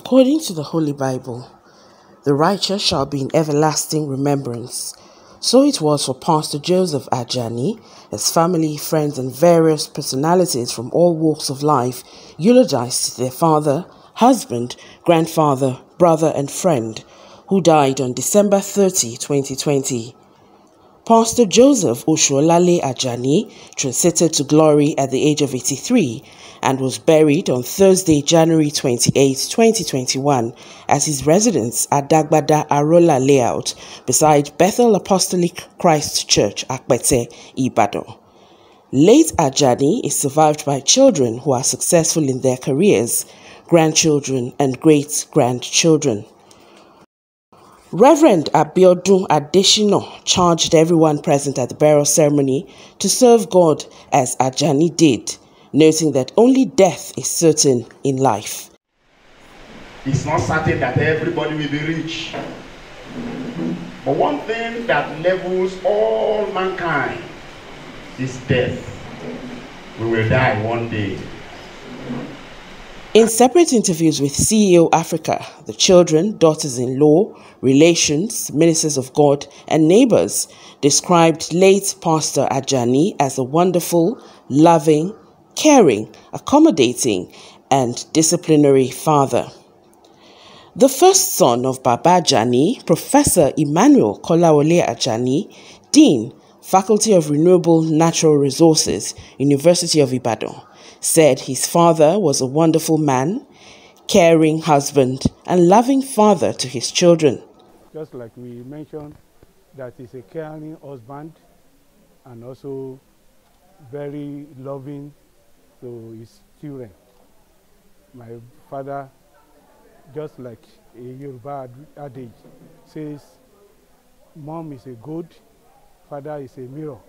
According to the Holy Bible, the righteous shall be in everlasting remembrance. So it was for Pastor Joseph Ajani, his family, friends, and various personalities from all walks of life eulogized their father, husband, grandfather, brother, and friend, who died on December 30, 2020. Pastor Joseph Osuolale Ajani transited to glory at the age of 83 and was buried on Thursday, January 28, 2021 at his residence at Adagbada Arola Layout beside Bethel Apostolic Christ Church, Apete, Ibadan. Late Ajani is survived by children who are successful in their careers, grandchildren, and great-grandchildren. Reverend Abiodun Adeshina charged everyone present at the burial ceremony to serve God as Ajani did, noting that only death is certain in life. It's not certain that everybody will be rich. But one thing that levels all mankind is death. We will die one day. In separate interviews with CEOAFRICA, the children, daughters-in-law, relations, ministers of God, and neighbors described late Pastor Ajani as a wonderful, loving, caring, accommodating, and disciplinary father. The first son of Baba Ajani, Professor Emmanuel Kolawole Ajani, Dean, Faculty of Renewable Natural Resources, University of Ibadan, said his father was a wonderful man, caring husband, and loving father to his children. Just like we mentioned, that he's a caring husband and also very loving to his children. My father, just like a Yoruba adage, says, Mom is a goat, father is a mirror.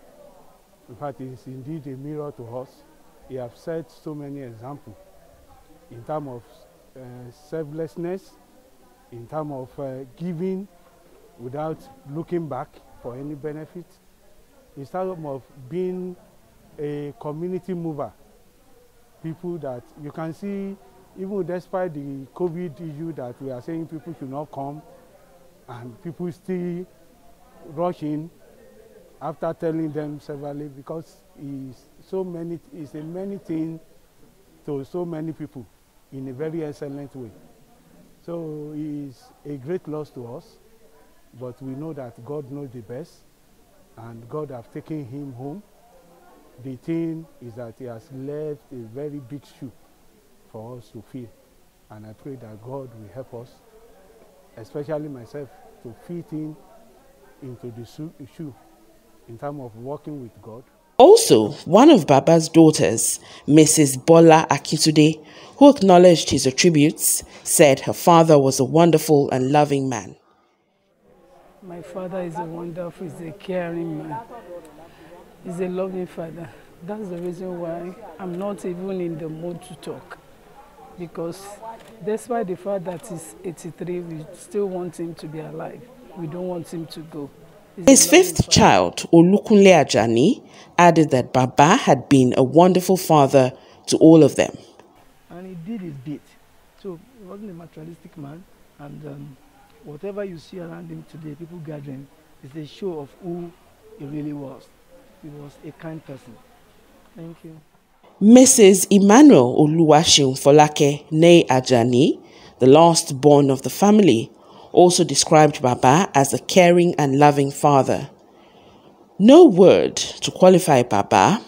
In fact, he is indeed a mirror to us. He has set so many examples in terms of selflessness, in terms of giving without looking back for any benefit, in terms of being a community mover. People that you can see, even despite the COVID issue that we are saying people should not come, and people still rush in after telling them severally, because it's a many things to so many people in a very excellent way. So it's a great loss to us, but we know that God knows the best, and God has taken him home. The thing is that he has left a very big shoe for us to fill, and I pray that God will help us, especially myself, to fit into the shoe in terms of working with God. Also, one of Baba's daughters, Mrs. Bola Akintude, who acknowledged his attributes, said her father was a wonderful and loving man. My father is a wonderful, he's a caring man. He's a loving father. That's the reason why I'm not even in the mood to talk. Because despite the fact that he's 83, we still want him to be alive. We don't want him to go. His fifth child, Olukunle Ajani, added that Baba had been a wonderful father to all of them. And he did his bit. So he wasn't a materialistic man. And whatever you see around him today, people gathering, is a show of who he really was. He was a kind person. Thank you. Mrs. Emmanuel Folake née Ajani, the last born of the family, also described Baba as a caring and loving father. No word to qualify Baba.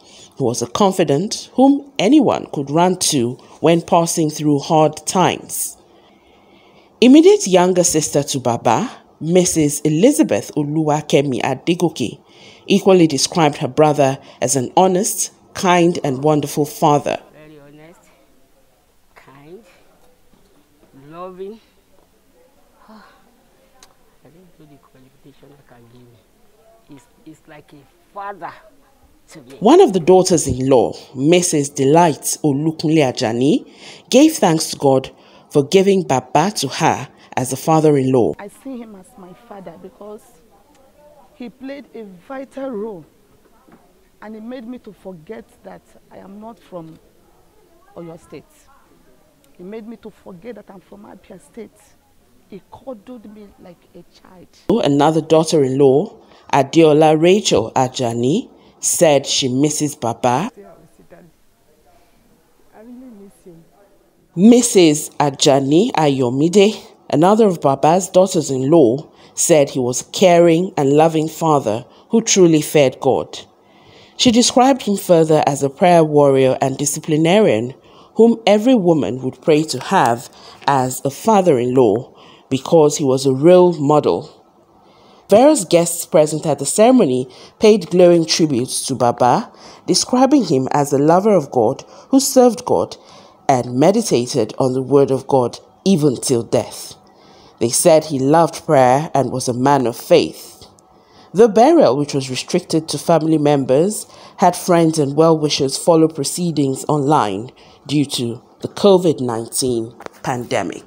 He was a confidant whom anyone could run to when passing through hard times. Immediate younger sister to Baba, Mrs. Elizabeth Oluwakemi Adegoke, equally described her brother as an honest, kind, and wonderful father. Very honest, kind, loving. I don't know the qualification I can give. It's like a father to me. One of the daughters-in-law, Mrs. Delight Olukunle Ajani, gave thanks to God for giving Baba to her as a father-in-law. I see him as my father because he played a vital role, and it made me to forget that I am not from Oyo State. He made me to forget that I'm from Abia State. He cuddled me like a child. Another daughter-in-law, Adeola Rachel Ajani, said she misses Baba. I really miss him. Mrs. Ajani Ayomide, another of Baba's daughters-in-law, said he was a caring and loving father who truly feared God. She described him further as a prayer warrior and disciplinarian whom every woman would pray to have as a father-in-law because he was a real model. Various guests present at the ceremony paid glowing tributes to Baba, describing him as a lover of God who served God and meditated on the word of God even till death. They said he loved prayer and was a man of faith. The burial, which was restricted to family members, had friends and well-wishers follow proceedings online due to the COVID-19 pandemic.